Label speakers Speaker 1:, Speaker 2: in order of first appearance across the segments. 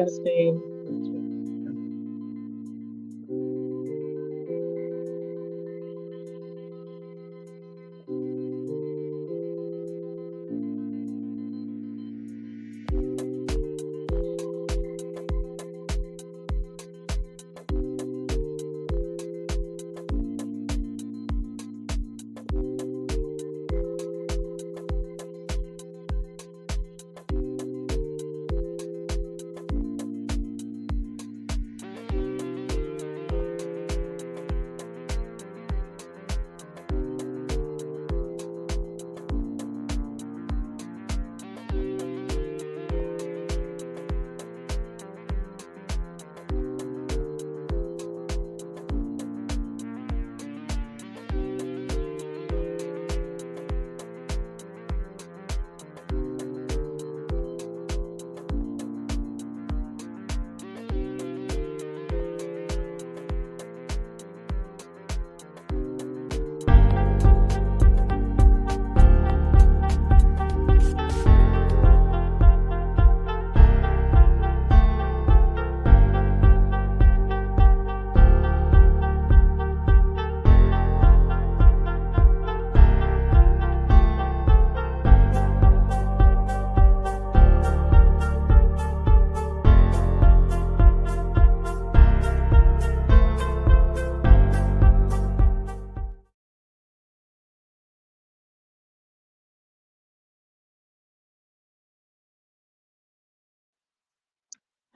Speaker 1: Testing.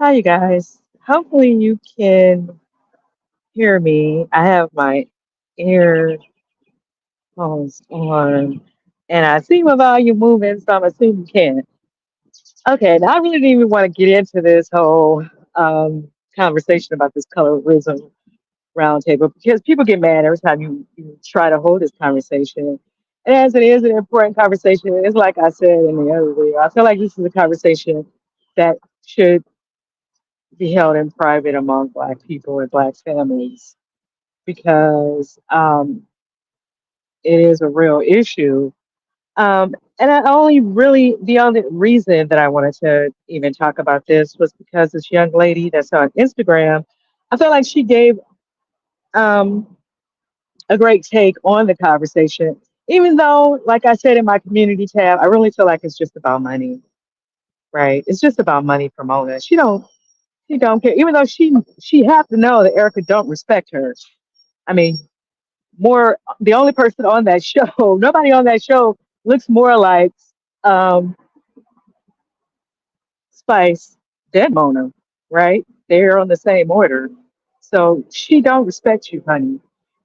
Speaker 1: Hi, you guys. Hopefully, you can hear me. I have my earphones on, and I see my volume moving, so I'm assuming you can. Okay, now I really didn't even want to get into this whole conversation about this colorism roundtable because people get mad every time you try to hold this conversation. And as it is an important conversation, it's like I said in the other video, I feel like this is a conversation that should be held in private among Black people and Black families because it is a real issue. And I only really, the only reason that I wanted to even talk about this was because this young lady that's on Instagram, I feel like she gave um, a great take on the conversation. Even though, like I said in my community tab, I really feel like it's just about money, right? It's just about money for Mona. She don't care. Even though she have to know that Erica don't respect her. I mean, more the only person on that show, nobody on that show looks more like um, Spice than Mona, right? They're on the same order. So she don't respect you, honey.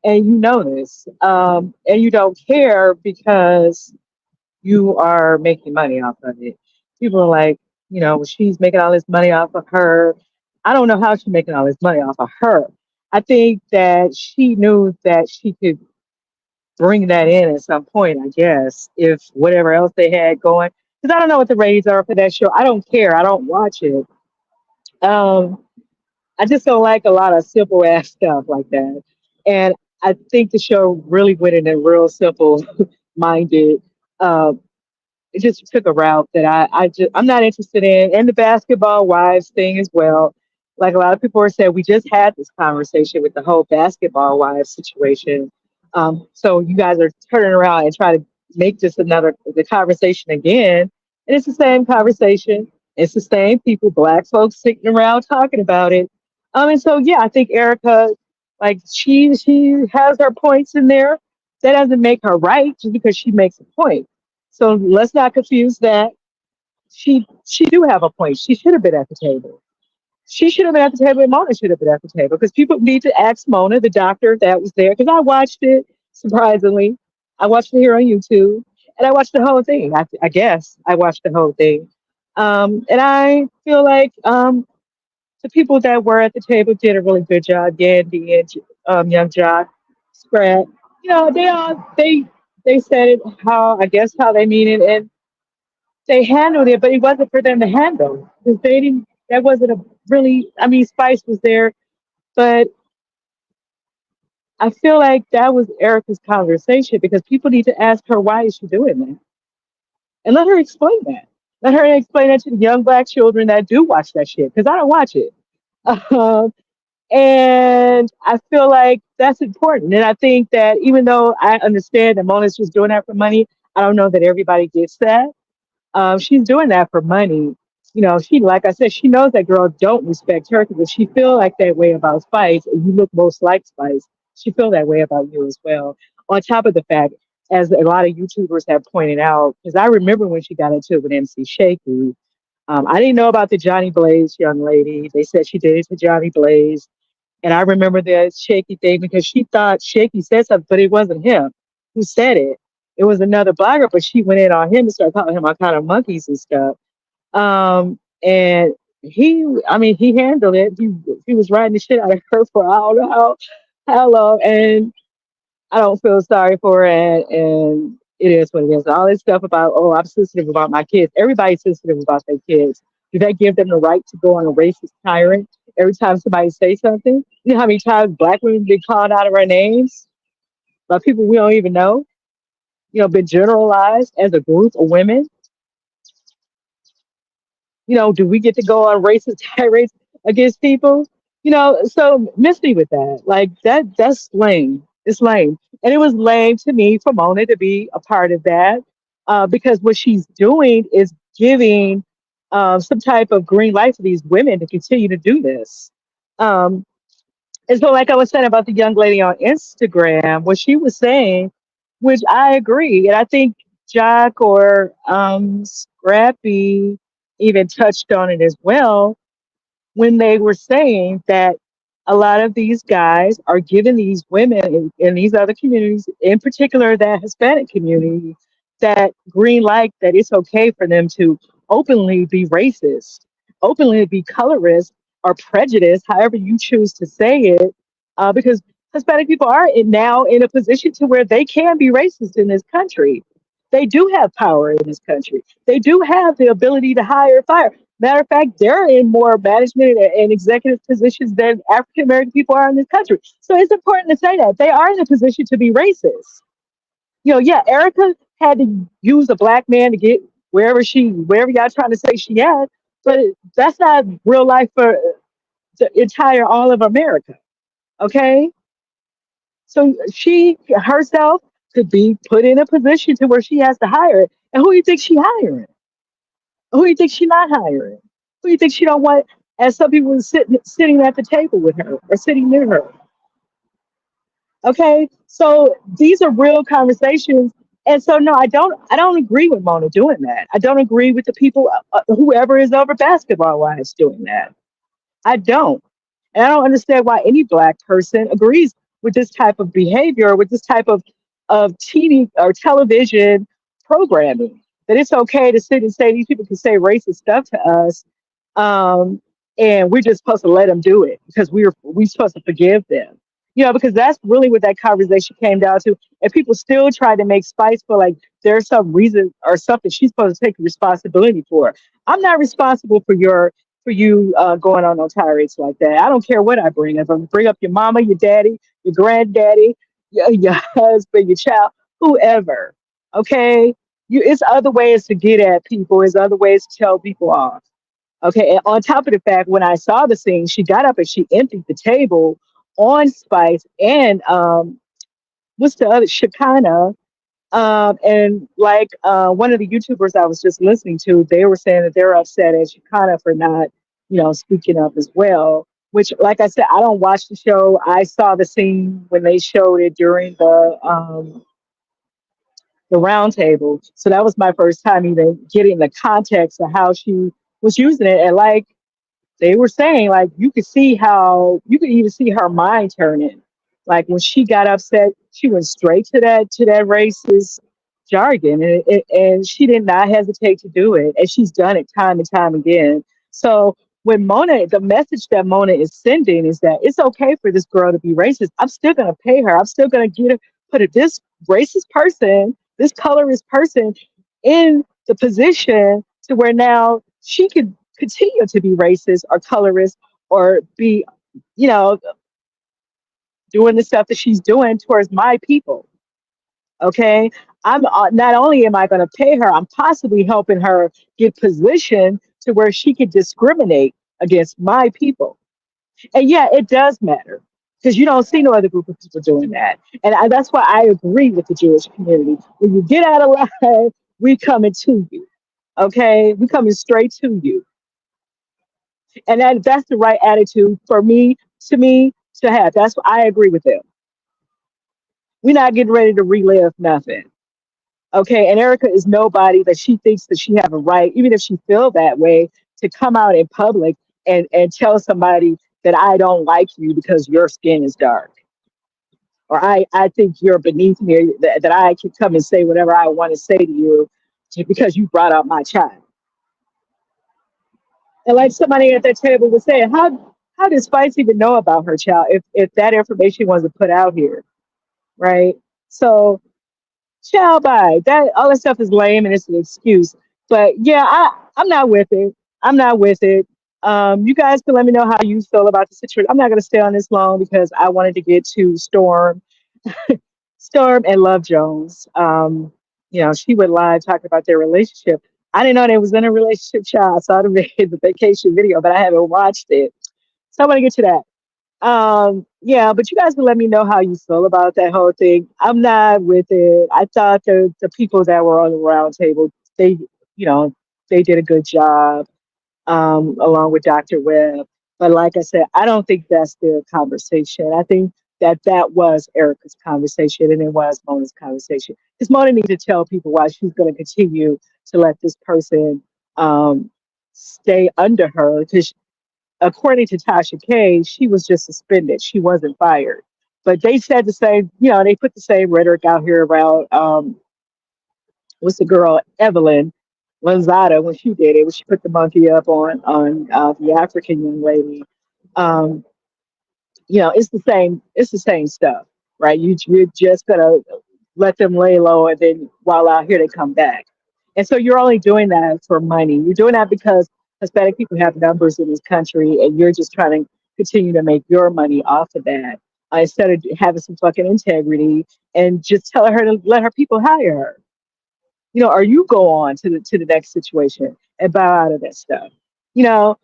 Speaker 1: And you know this. And you don't care because you are making money off of it. People are like, well, she's making all this money off of her. I don't know how she's making all this money off of her. I think that she knew that she could bring that in at some point, I guess, if whatever else they had going. Because I don't know what the ratings are for that show. I don't care. I don't watch it. Um, I just don't like a lot of simple ass stuff like that. And I think the show really went in a real simple minded. Um, it just took a route that I'm not interested in, and the basketball wives thing as well. Like a lot of people are saying, we just had this conversation with the whole basketball wives situation. So you guys are turning around and trying to make this another the conversation again, and it's the same conversation. It's the same people, Black folks sitting around talking about it. And so yeah, I think Erica, like she has her points in there. That doesn't make her right just because she makes a point. So let's not confuse that. She do have a point. She should have been at the table. She should have been at the table, and Mona should have been at the table because people need to ask Mona, the doctor that was there, because I watched it. Surprisingly, I watched it here on YouTube, and I watched the whole thing. I guess I watched the whole thing, and I feel like the people that were at the table did a really good job. Yandy and Young Jock, Scrap. They said it how I guess how they mean it, and they handled it, but it wasn't for them to handle because they didn't. That wasn't a really. I mean, Spice was there, but I feel like that was Erica's conversation because people need to ask her why is she doing that and let her explain that. Let her explain that to the young black children that do watch that shit, because I don't watch it. Um, and I feel like that's important. And I think that even though I understand that Mona's just doing that for money, I don't know that everybody gets that. She's doing that for money. You know, she, like I said, she knows that girls don't respect her because if she feel like that way about Spice, and you look most like Spice, she feel that way about you as well. On top of the fact, as a lot of YouTubers have pointed out, because I remember when she got into it with MC Shaky, I didn't know about the Johnny Blaze young lady. They said she did it to Johnny Blaze. And I remember the Shaky thing because she thought Shaky said something, but it wasn't him who said it. It was another blogger, but she went in on him and started calling him all kind of monkeys and stuff. And I mean, he handled it. He was riding the shit out of her for I don't know how long. And I don't feel sorry for her. And it is what it is. All this stuff about, oh, I'm sensitive about my kids. Everybody's sensitive about their kids. Do that give them the right to go on a racist tyrant every time somebody says something? You know how many times black women get called out of our names by people we don't even know? You know, been generalized as a group of women. You know, do we get to go on racist tirades against people? You know, so miss me with that. Like that's lame. It's lame. And it was lame to me for Mona to be a part of that. Because what she's doing is giving some type of green light for these women to continue to do this. Um, and so, like I was saying about the young lady on Instagram, what she was saying, which I agree, and I think Jack or Scrappy even touched on it as well when they were saying that a lot of these guys are giving these women in these other communities, in particular that Hispanic community, that green light that it's okay for them to openly be racist, openly be colorist or prejudiced, however you choose to say it, because Hispanic people are now in a position to where they can be racist in this country. They do have power in this country. They do have the ability to hire and fire. Matter of fact, they're in more management and executive positions than African American people are in this country. So it's important to say that they are in a position to be racist. You know, yeah, Erica had to use a black man to get wherever y'all trying to say she at, but that's not real life for the entire all of America. Okay, so she herself could be put in a position to where she has to hire it. And who do you think she hiring? Who do you think she not hiring? Who do you think she don't want? As some people were sitting at the table with her or sitting near her. Okay, so these are real conversations. And so no, I don't agree with Mona doing that. I don't agree with the people, whoever is over basketball wives doing that. I don't. And I don't understand why any black person agrees with this type of behavior, with this type of TV or television programming. That it's okay to sit and say these people can say racist stuff to us, um, and we're just supposed to let them do it because we're supposed to forgive them. You know, because that's really what that conversation came down to. And people still try to make Spice feel like there's some reason or something she's supposed to take responsibility for. I'm not responsible for you going on no tirades like that. I don't care what I bring. If I bring up your mama, your daddy, your granddaddy, your husband, your child, whoever. Okay, it's other ways to get at people. It's other ways to tell people off. Okay, and on top of the fact, when I saw the scene, she got up and she emptied the table on Spice and what's the other Shekinah. And like one of the YouTubers I was just listening to, they were saying that they're upset at Shekinah for not, speaking up as well. Which, like I said, I don't watch the show. I saw the scene when they showed it during the roundtable. So that was my first time even getting the context of how she was using it. And like they were saying, like you could even see her mind turning. Like when she got upset, she went straight to that racist jargon, and she did not hesitate to do it, and she's done it time and time again. So when Mona, the message that Mona is sending is that it's okay for this girl to be racist. I'm still gonna pay her. I'm still gonna this racist person, this colorist person, in the position to where now she could continue to be racist or colorist or be, you know, doing the stuff that she's doing towards my people. Okay, I'm not only am I going to pay her, I'm possibly helping her get positioned to where she can discriminate against my people. And yeah, it does matter because you don't see no other group of people doing that. And that's why I agree with the Jewish community. When you get out of line, we coming to you. Okay, we coming straight to you, and that's the right attitude for me to have. That's what I agree with them. We're not getting ready to relive nothing. Okay, and Erica is nobody that she thinks that she have a right, even if she feel that way, to come out in public and tell somebody that I don't like you because your skin is dark, or I think you're beneath me, that I can come and say whatever I want to say to you because you brought up my child. And like somebody at that table was saying, how does Spice even know about her child if that information wasn't put out here, right? So child by that all that stuff is lame and it's an excuse. But yeah, I'm not with it. I'm not with it. You guys can let me know how you feel about the situation. I'm not gonna stay on this long because I wanted to get to Storm and Love Jones. She went live talking about their relationship. I didn't know they was in a relationship, child. I saw the vacation video, but I haven't watched it. So I want to get to that. Yeah, but you guys can let me know how you feel about that whole thing. I'm not with it. I thought the people that were on the round table, you know, they did a good job, along with Dr. Webb. But like I said, I don't think that's their conversation. I think that was Erica's conversation and it was Mona's conversation. Because Mona needs to tell people why she's going to continue to let this person um, stay under her. Because according to Tasha K, she was just suspended. She wasn't fired. But they said the same, they put the same rhetoric out here around what's the girl, Evelyn Lanzada, when she did it, when she put the monkey up on the African young lady. Um, it's the same stuff, right? You're just gonna let them lay low, and then while out here they come back. And so you're only doing that for money. You're doing that because Hispanic people have numbers in this country, and you're just trying to continue to make your money off of that, instead of having some fucking integrity and just tell her to let her people hire her. Or you go on to the next situation and bow out of that stuff. You know,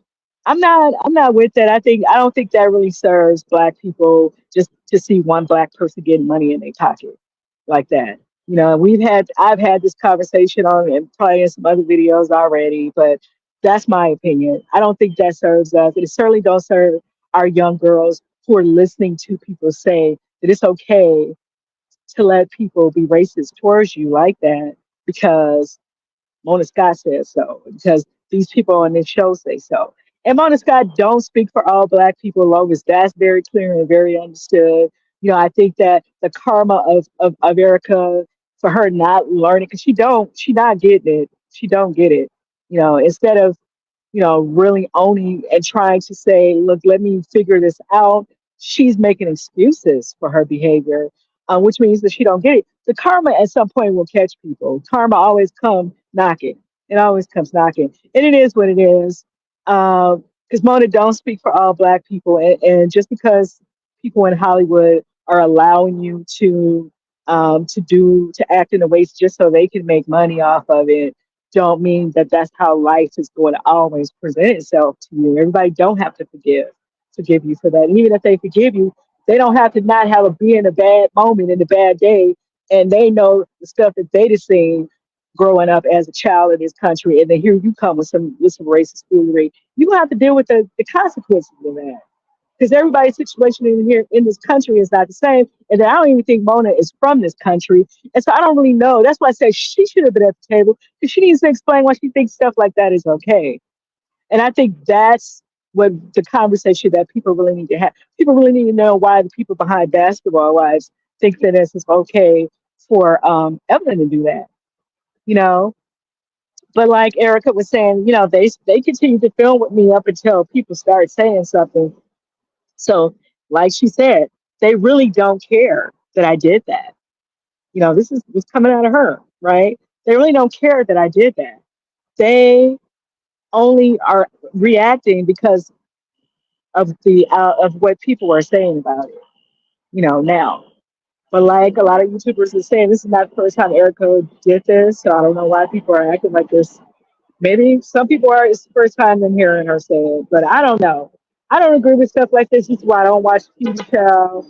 Speaker 1: I'm not with that. I don't think that really serves black people just to see one black person getting money in their pocket like that. I've had this conversation on and probably in some other videos already, but that's my opinion. I don't think that serves us. It certainly don't serve our young girls who are listening to people say that it's okay to let people be racist towards you like that because Mona Scott says so, because these people on this show say so. And Mona Scott don't speak for all black people, long as that's very clear and very understood. I think that the karma of Erica for her not learning, because she not getting it. She don't get it. Instead of really owning and trying to say, look, let me figure this out. She's making excuses for her behavior, which means that she don't get it. The karma at some point will catch people. Karma always comes knocking. It always comes knocking. And it is what it is. Because Mona don't speak for all black people. And just because people in Hollywood are allowing you to act in a way just so they can make money off of it, don't mean that that's how life is going to always present itself to you. Everybody don't have to forgive you for that. And even if they forgive you, they don't have to not have a be in a bad moment in a bad day, and they know the stuff that they have seen growing up as a child in this country, and then here you come with some racist foolery. You have to deal with the consequences of that because everybody's situation in here in this country is not the same. And then I don't even think Mona is from this country, and so I don't really know. That's why I said she should have been at the table because she needs to explain why she thinks stuff like that is okay. And I think that's what the conversation that people really need to have. People really need to know why the people behind basketball wives think that it's okay for Evelyn to do that. You know, but like Erica was saying, they continue to film with me up until people start saying something. So, like she said, they really don't care that I did that. This is what's coming out of her, right? They really don't care that I did that. They only are reacting because of the of what people are saying about it. Now, But like a lot of YouTubers are saying, this is not the first time Erica did this, so I don't know why people are acting like this. Maybe some people are. It's the first time them hearing her say it, but I don't know. I don't agree with stuff like this. This is why I don't watch TV shows.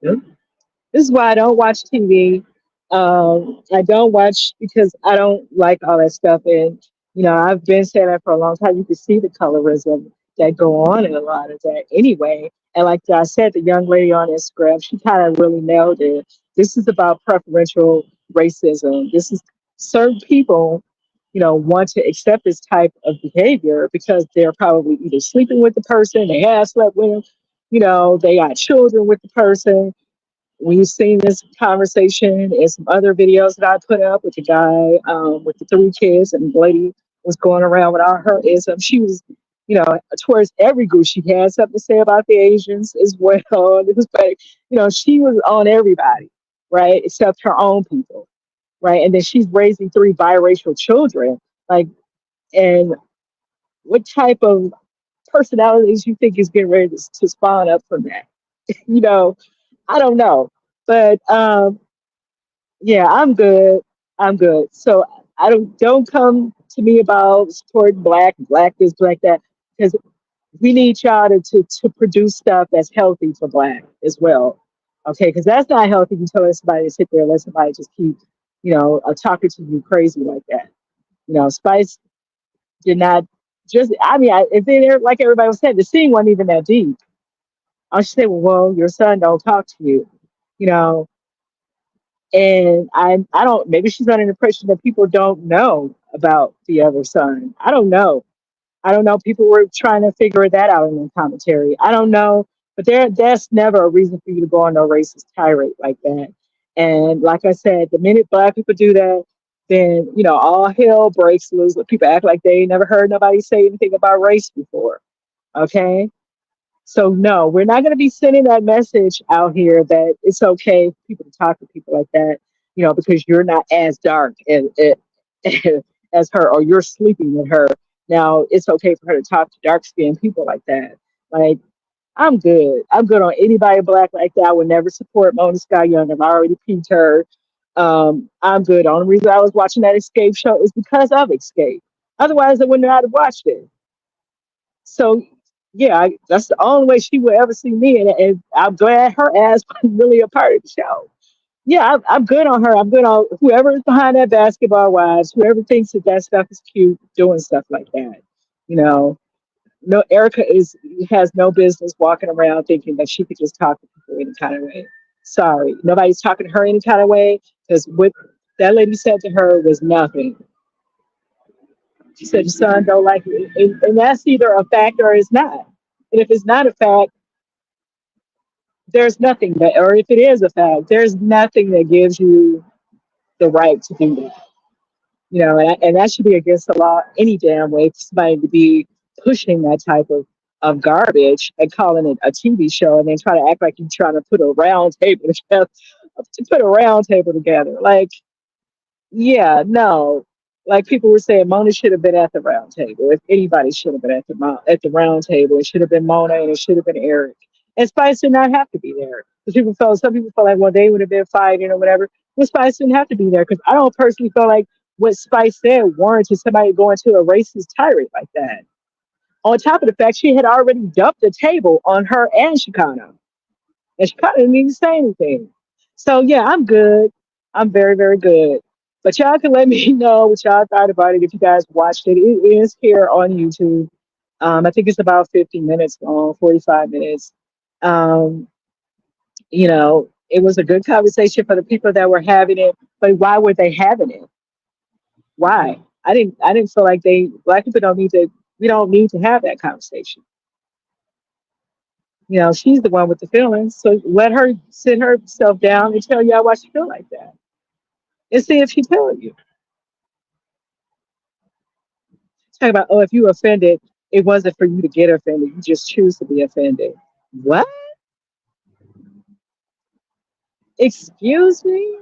Speaker 1: This is why I don't watch TV. I don't watch because I don't like all that stuff. And, I've been saying that for a long time. You can see the colorism that go on in a lot of that anyway. And like I said, the young lady on Instagram, she kind of really nailed it. This is about preferential racism. This is certain people, want to accept this type of behavior because they're probably either sleeping with the person, they have slept with them, they got children with the person. We've seen this conversation in some other videos that I put up with the guy with the three kids, and the lady was going around with all her isms. She was, towards every group. She had something to say about the Asians as well. And it was like, she was on everybody, right, except her own people, right? And then she's raising three biracial children. Like, and what type of personalities you think is getting ready to spawn up from that? you know, I don't know. But yeah, I'm good. I'm good. So I don't come to me about supporting black this, black that, because we need y'all to produce stuff that's healthy for black as well. Okay, because that's not healthy. You telling somebody to sit there and let somebody just keep, talking to you crazy like that. Spice did not just. I mean, if they're like everybody was saying, the scene wasn't even that deep. I should say, well, your son don't talk to you, you know, and I don't. Maybe she's under the impression that people don't know about the other son. I don't know. I don't know. People were trying to figure that out in the commentary. I don't know, but that's never a reason for you to go on a racist tirade like that. And like I said, the minute black people do that, then all hell breaks loose. People act like they ain't never heard nobody say anything about race before. Okay, so no, we're not going to be sending that message out here that it's okay for people to talk to people like that, because you're not as dark as her, or you're sleeping with her. Now it's okay for her to talk to dark skinned people like that. Like, I'm good. I'm good on anybody black like that. I would never support Mona Scott Young. I've already peeped her. I'm good. The only reason I was watching that Escape show is because of Escape. Otherwise, I wouldn't have watched it. So yeah, that's the only way she would ever see me, and I'm glad her ass was really a part of the show. Yeah, I'm good on her. I'm good on whoever is behind that basketball wives, whoever thinks that that stuff is cute, doing stuff like that. You know, no, Erica has no business walking around thinking that she could just talk to people any kind of way. Sorry, nobody's talking to her any kind of way because what that lady said to her was nothing. She said your son don't like it, and that's either a fact or it's not. And if it's not a fact, there's nothing that, or if it is a fact, there's nothing that gives you the right to do that. And that should be against the law any damn way for somebody to be pushing that type of garbage and calling it a TV show and then try to act like you're trying to put a round table together, to put a round table together. Like, yeah, no. Like people were saying, Mona should have been at the round table. If anybody should have been at the round table, it should have been Mona and it should have been Eric. And Spice did not have to be there. Because some people felt like, well, they would have been fighting or whatever. Well, Spice didn't have to be there because I don't personally feel like what Spice said warranted somebody going to a racist tirade like that. On top of the fact she had already dumped the table on her and Chicano. And she kind of didn't even say anything. So yeah, I'm good. I'm very, very good. But y'all can let me know what y'all thought about it if you guys watched it. It is here on YouTube. I think it's about 50 minutes long, 45 minutes. Um, it was a good conversation for the people that were having it. But why were they having it? Why? I didn't feel like black people don't need to we don't need to have that conversation. She's the one with the feelings. So let her sit herself down and tell y'all why she feel like that. And see if she telling you. Talk about, oh, if you offended, it wasn't for you to get offended. You just choose to be offended. What? Excuse me?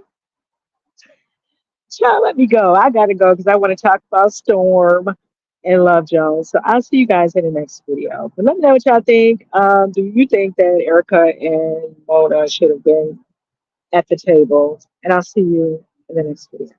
Speaker 1: Child, let me go. I gotta go because I want to talk about Storm and Love Jones. So I'll see you guys in the next video. But let me know what y'all think. Do you think that Erica and Mona should have been at the table. And I'll see you in the next video.